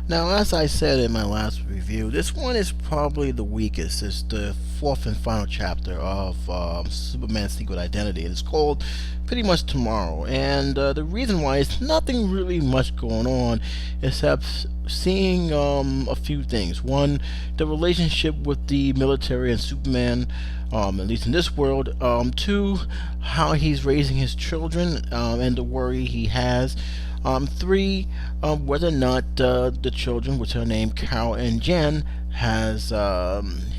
Now, as I said in my last review, this one is probably the weakest. It's the fourth and final chapter of Superman's Secret Identity. It's called pretty much Tomorrow, and the reason why is nothing really much going on except seeing a few things. One, the relationship with the military and Superman, at least in this world. Two, how he's raising his children and the worry he has. Three, whether or not the children, which are named Carol and Jen, has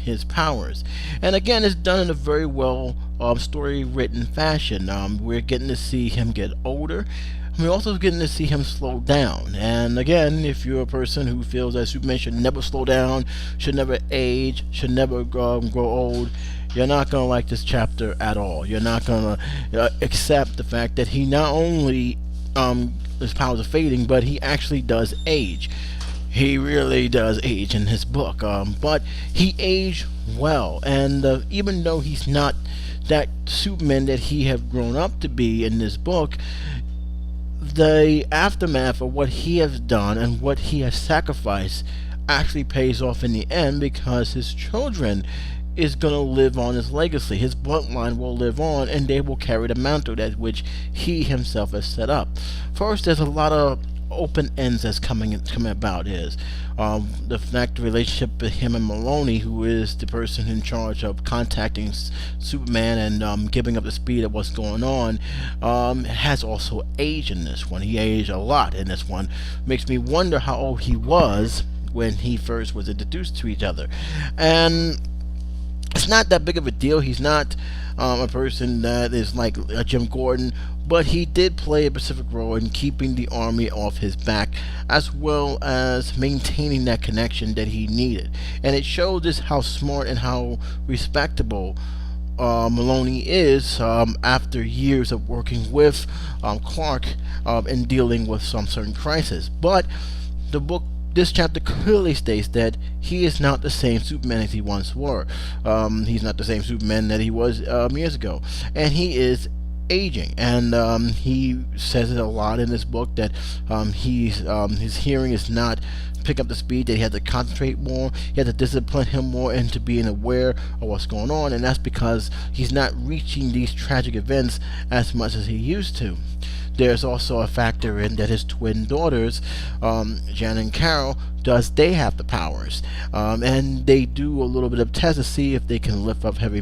his powers. And again, it's done in a very well story written fashion. We're getting to see him get older. We're also getting to see him slow down. And again, if you're a person who feels that Superman should never slow down, should never age, should never grow old, you're not going to like this chapter at all. You're not going to accept the fact that he not only his powers are fading, but he actually does age. He really does age in his book, but he aged well. And even though he's not that Superman that he have grown up to be in this book, the aftermath of what he has done and what he has sacrificed actually pays off in the end, because his children is going to live on his legacy. His bloodline will live on, and they will carry the mantle that which he himself has set up. First, there's a lot of open ends that's coming about. Is the fact the relationship with him and Maloney, who is the person in charge of contacting Superman and giving up the speed of what's going on, has also aged in this one. He aged a lot in this one. Makes me wonder how old he was when he first was introduced to each other. And it's not that big of a deal. He's not a person that is like a Jim Gordon, but he did play a specific role in keeping the army off his back, as well as maintaining that connection that he needed. And it showed just how smart and how respectable Maloney is after years of working with Clark in dealing with some certain crisis. But the book, this chapter clearly states that he is not the same Superman as he once were. He's not the same Superman that he was years ago, and he is aging. And he says it a lot in this book that his hearing is not pick up the speed, that he had to concentrate more, he had to discipline him more into being aware of what's going on, and that's because he's not reaching these tragic events as much as he used to. There's also a factor in that his twin daughters, Jan and Carol, they have the powers, and they do a little bit of test to see if they can lift up heavy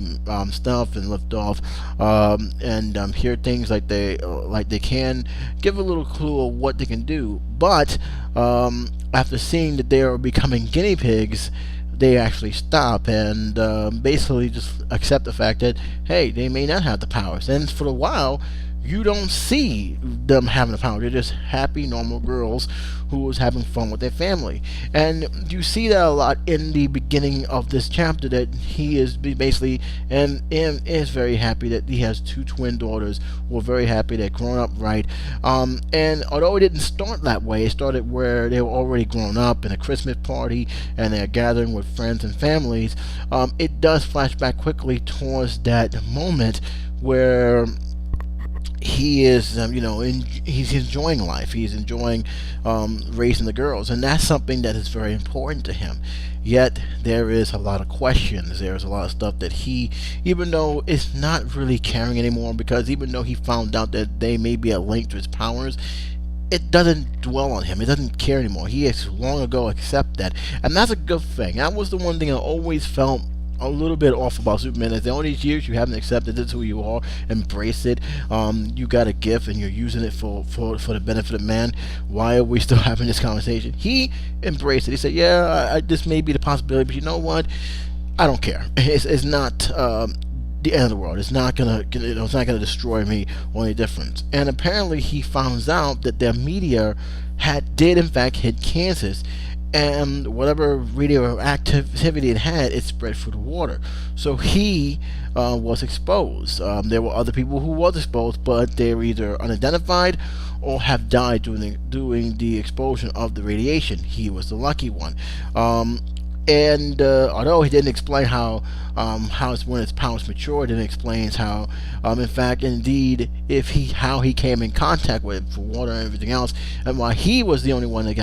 stuff and lift off and hear things like they can, give a little clue of what they can do. But after seeing that they are becoming guinea pigs, they actually stop and basically just accept the fact that, hey, they may not have the powers. And for a while, you don't see them having the power. They're just happy, normal girls who was having fun with their family. And you see that a lot in the beginning of this chapter, that he is basically and is very happy that he has two twin daughters who are very happy they're grown up right. And although it didn't start that way, it started where they were already grown up in a Christmas party and they're gathering with friends and families. It does flash back quickly towards that moment where he is, he's enjoying life. He's enjoying raising the girls, and that's something that is very important to him. Yet there is a lot of questions. There's a lot of stuff that he, even though it's not really caring anymore, because even though he found out that they may be a link to his powers, it doesn't dwell on him. It doesn't care anymore. He has long ago accepted that, and that's a good thing. That was the one thing I always felt a little bit off about Superman, is that all these years you haven't accepted this who you are, embrace it. You got a gift and you're using it for the benefit of man. Why are we still having this conversation? He embraced it. He said, yeah, this may be the possibility, but you know what, I don't care. It's not the end of the world. It's not gonna destroy me or any difference. And apparently he finds out that their meteor did in fact hit Kansas, and whatever radioactivity it had, it spread through the water. So he was exposed. There were other people who was exposed, but they were either unidentified or have died during the explosion of the radiation. He was the lucky one. And although he didn't explain how it's when his powers mature, it didn't explain how in fact indeed if he how he came in contact with for water and everything else, and why he was the only one that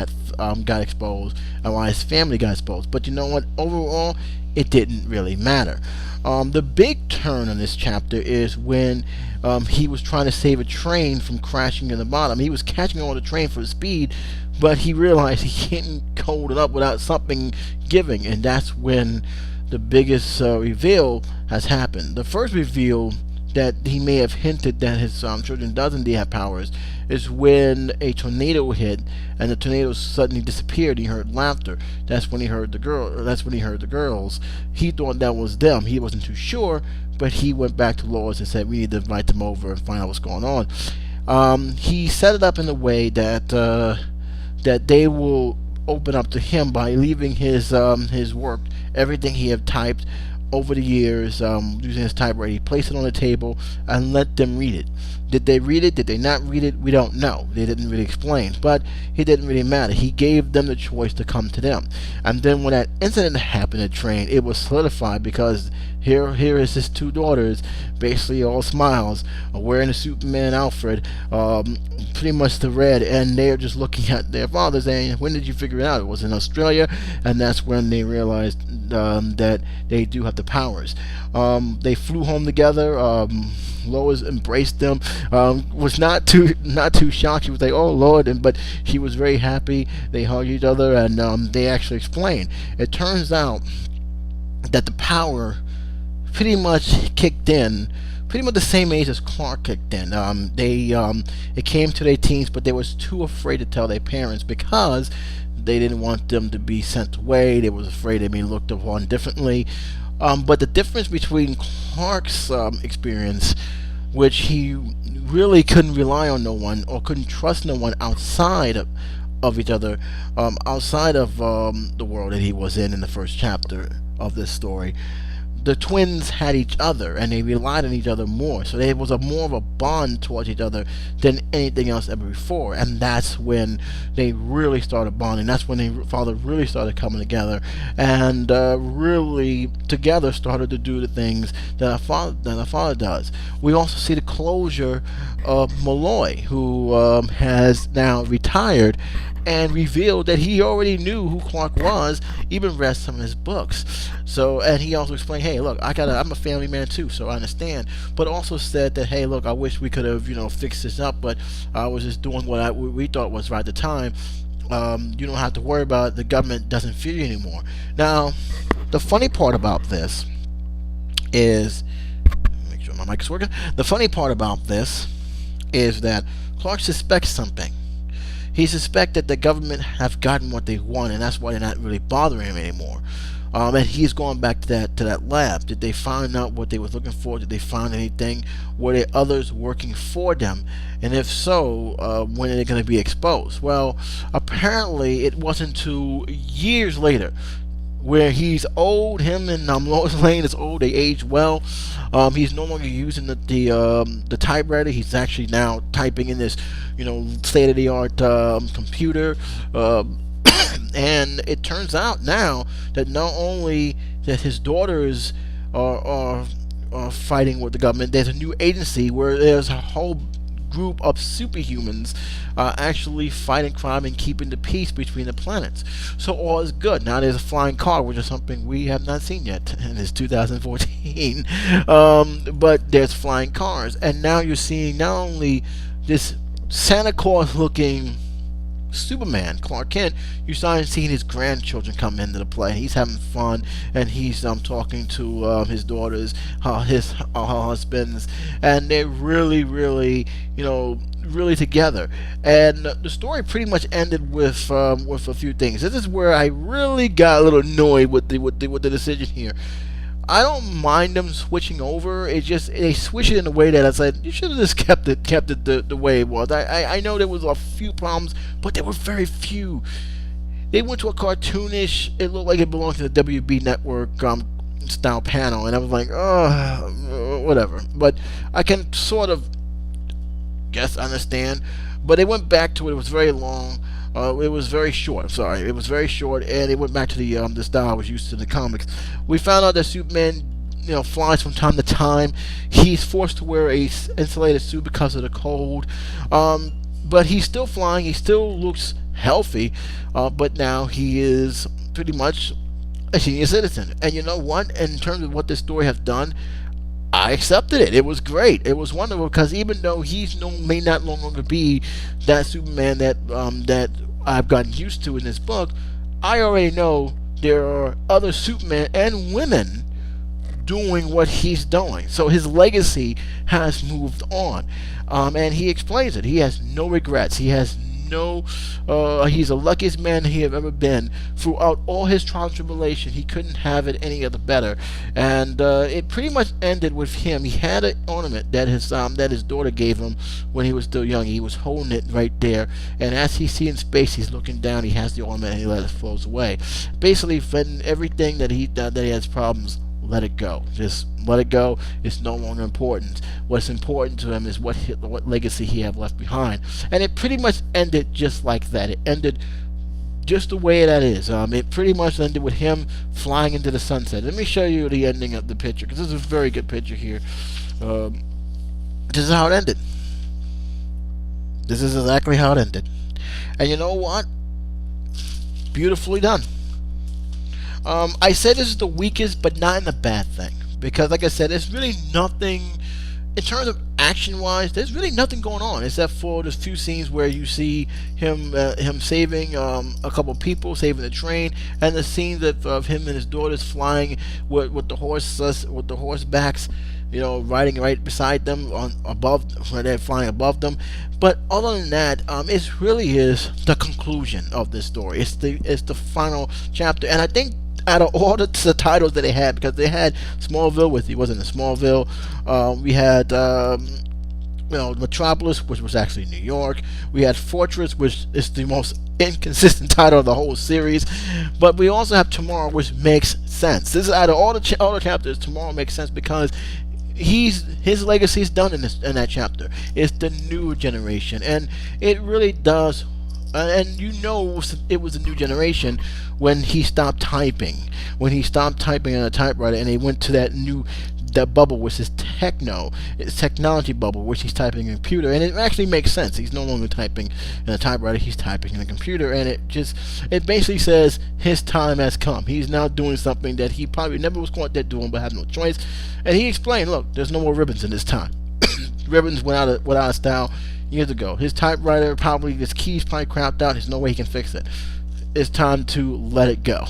got exposed, and why his family got exposed. But you know what, overall it didn't really matter. The big turn on this chapter is when he was trying to save a train from crashing in the bottom. He was catching on the train for speed, but he realized he can't hold it up without something giving, and that's when the biggest reveal has happened. The first reveal that he may have hinted that his children does indeed have powers is when a tornado hit and the tornado suddenly disappeared. He heard laughter. That's when he heard the girl. That's when he heard the girls. He thought that was them. He wasn't too sure, but he went back to Lois and said, "We need to invite them over and find out what's going on." He set it up in a way that that they will open up to him by leaving his work, everything he had typed over the years, using his typewriter. He placed it on the table and let them read it. Did they read it? Did they not read it? We don't know. They didn't really explain, but it didn't really matter. He gave them the choice to come to them. And then when that incident happened at train, it was solidified because here is his two daughters, basically all smiles, wearing a Superman outfit, pretty much the red, and they're just looking at their father saying, "When did you figure it out?" It was in Australia, and that's when they realized that they do have the powers. They flew home together. Lois embraced them. Was not too shocked. She was like, "Oh Lord!" But she was very happy. They hugged each other, and they actually explained. It turns out that the power pretty much kicked in pretty much the same age as Clark kicked in. It came to their teens, but they was too afraid to tell their parents because they didn't want them to be sent away. They was afraid they'd be looked upon differently. But the difference between Clark's experience, which he really couldn't rely on no one or couldn't trust no one outside of each other, outside of the world that he was in the first chapter of this story. The twins had each other and they relied on each other more, so there was more of a bond towards each other than anything else ever before. And that's when they really started bonding. That's when their father really started coming together and really together started to do the things that our father does. We also see the closure of Malloy, who has now retired and revealed that he already knew who Clark was, even read some of his books. So, and he also explained, "Hey, look, I'm a family man too, so I understand." But also said that, "Hey, look, I wish we could have, fixed this up, but I was just doing what we thought was right at the time. You don't have to worry about it. The government doesn't fear you anymore." Now, the funny part about this is, make sure my mic is working. The funny part about this is that Clark suspects something. He suspects that the government have gotten what they want, and that's why they're not really bothering him anymore. And he's going back to that lab. Did they find out what they were looking for? Did they find anything? Were there others working for them? And if so, when are they going to be exposed? Well, apparently it wasn't until years later, where he's old. Him and Lois Lane is old. They age well. He's no longer using the typewriter. He's actually now typing in this, state-of-the-art computer. And it turns out now that not only that his daughters are fighting with the government, there's a new agency where there's a whole group of superhumans actually fighting crime and keeping the peace between the planets. So all is good. Now there's a flying car, which is something we have not seen yet, and it's 2014. But there's flying cars, and now you're seeing not only this Santa Claus looking Superman, Clark Kent, you're starting seeing his grandchildren come into the play. He's having fun, and he's talking to his daughters, his husbands, and they're really, really, really together. And the story pretty much ended with a few things. This is where I really got a little annoyed with the decision here. I don't mind them switching over. It's just they switch it in a way that I said you should have just kept it the way it was. I know there was a few problems, but there were very few. They went to a cartoonish. It looked like it belonged to the WB network style panel, and I was like, oh, whatever. But I can sort of guess understand. But they went back to it. It was very long. It was very short. Sorry, it was very short, and it went back to the style I was used to in the comics. We found out that Superman, flies from time to time. He's forced to wear a insulated suit because of the cold. But he's still flying. He still looks healthy. But now he is pretty much a senior citizen. And you know what? In terms of what this story has done, I accepted it. It was great. It was wonderful because even though may not no longer be that Superman that I've gotten used to in this book, I already know there are other Supermen and women doing what he's doing. So his legacy has moved on, and he explains it. He has no regrets. He has no. He's the luckiest man he have ever been. Throughout all his trial and tribulation, he couldn't have it any other better. And it pretty much ended with him. He had an ornament that his daughter gave him when he was still young. He was holding it right there, and as he sees in space, he's looking down. He has the ornament, and he let it float away. Basically, when everything that he has problems, let it go. Just let it go. It's no longer important. What's important to him is what legacy he have left behind. And it pretty much ended just like that. It ended just the way that is. It pretty much ended with him flying into the sunset. Let me show you the ending of the picture, because this is a very good picture here. This is how it ended. This is exactly how it ended. And you know what? Beautifully done. I said this is the weakest, but not in a bad thing, because like I said, there's really nothing in terms of action wise. There's really nothing going on except for the few scenes where you see him saving a couple people, saving the train, and the scenes of him and his daughters flying with the horsebacks, riding right beside them where they're flying above them. But other than that, it really is the conclusion of this story. It's the final chapter, and I think out of all the titles that they had, because they had Smallville, he wasn't in Smallville. We had Metropolis, which was actually New York. We had Fortress, which is the most inconsistent title of the whole series. But we also have Tomorrow, which makes sense. This is out of all the chapters, Tomorrow makes sense because his legacy is done in that chapter. It's the new generation, and it really does. And it was a new generation when he stopped typing. When he stopped typing on a typewriter, and he went to that bubble, which is technology bubble, which he's typing in a computer, and it actually makes sense. He's no longer typing in a typewriter; he's typing in a computer, and it basically says his time has come. He's now doing something that he probably never was caught there doing, but had no choice. And he explained, "Look, there's no more ribbons in this time. Ribbons went out of style years ago. His typewriter his keys probably crapped out. There's no way he can fix it. It's time to let it go."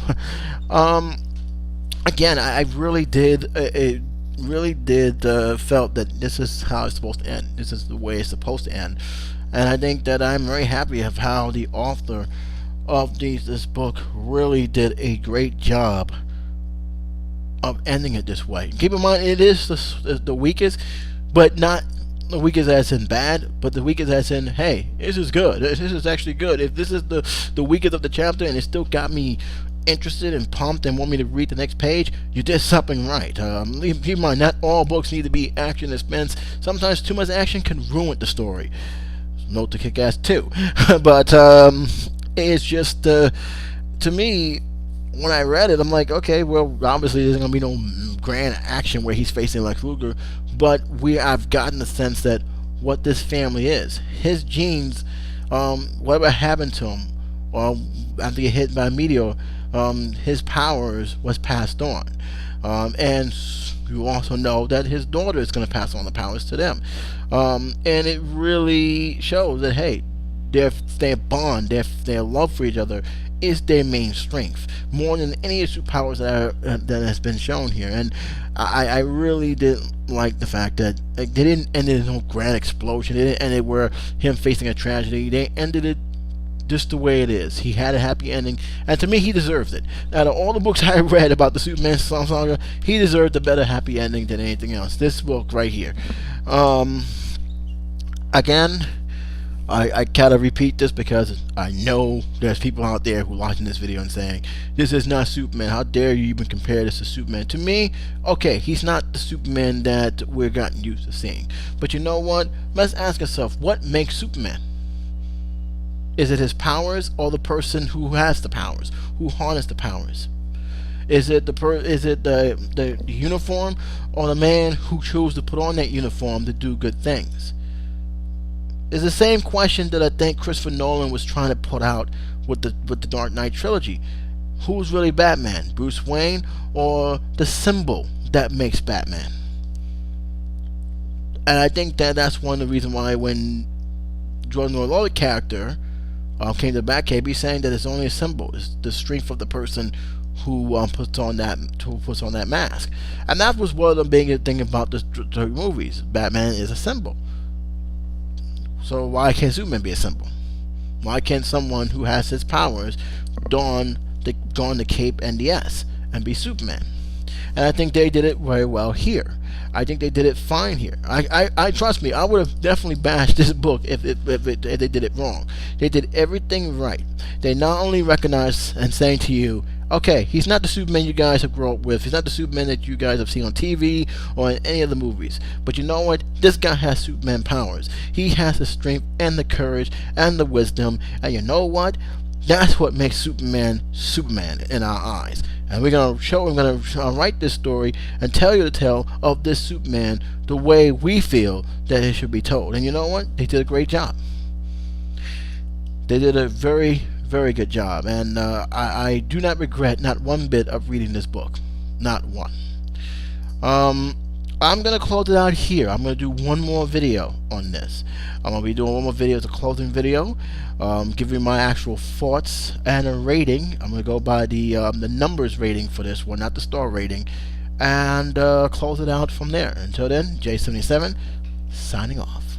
Again, I really did. Felt that this is how it's supposed to end. This is the way it's supposed to end, and I think that I'm very happy of how the author of this book really did a great job of ending it this way. Keep in mind, it is the weakest, but not the weakest as in bad, but the weakest as in, hey, this is good. This is actually good. If this is the weakest of the chapter and it still got me interested and pumped and want me to read the next page, you did something right. Keep in mind, not all books need to be action and suspense. Sometimes too much action can ruin the story. Note to Kick-Ass 2. But it's just, to me, when I read it, I'm like, okay, well, obviously there's going to be no grand action where he's facing Lex Luger, but I've gotten the sense that what this family is. His genes, whatever happened to him, after he get hit by a meteor, his powers was passed on. And you also know that his daughter is going to pass on the powers to them. And it really shows that, hey, their bond, their love for each other is their main strength, more than any of the superpowers that has been shown here. And I really didn't like the fact that they didn't end it in no grand explosion. They didn't end it where him facing a tragedy. They ended it just the way it is. He had a happy ending, and to me, he deserves it. Out of all the books I read about the Superman saga, he deserved a better happy ending than anything else. This book right here. Again, I gotta repeat this because I know there's people out there who are watching this video and saying, this is not Superman. How dare you even compare this to Superman? To me, okay, he's not the Superman that we're gotten used to seeing. But you know what? Let's ask ourselves, what makes Superman? Is it his powers or the person who has the powers, who harness the powers? Is it the uniform or the man who chose to put on that uniform to do good things? It's the same question that I think Christopher Nolan was trying to put out with the Dark Knight trilogy. Who's really Batman, Bruce Wayne or the symbol that makes Batman? And I think that's one of the reasons why when Jordan Orlo's character came to the Batcave, he's saying that it's only a symbol. It's the strength of the person who puts on that mask. And that was one of the big thing about the movies. Batman is a symbol. So why can't Superman be a symbol? Why can't someone who has his powers don the cape and the S and be Superman? And I think they did it very well here. I think they did it fine here. I trust me, I would have definitely bashed this book if they did it wrong. They did everything right. They not only recognize and saying to you, okay, he's not the Superman you guys have grown up with. He's not the Superman that you guys have seen on TV or in any of the movies. But you know what? This guy has Superman powers. He has the strength and the courage and the wisdom. And you know what? That's what makes Superman Superman in our eyes. And we're going to write this story and tell you the tale of this Superman the way we feel that it should be told. And you know what? They did a great job. They did a very, very good job. And I do not regret not one bit of reading this book. Not one. I'm going to close it out here. I'm going to do one more video on this. I'm going to be doing one more video as a closing video, giving my actual thoughts and a rating. I'm going to go by the numbers rating for this one, not the star rating, and close it out from there. Until then, J77, signing off.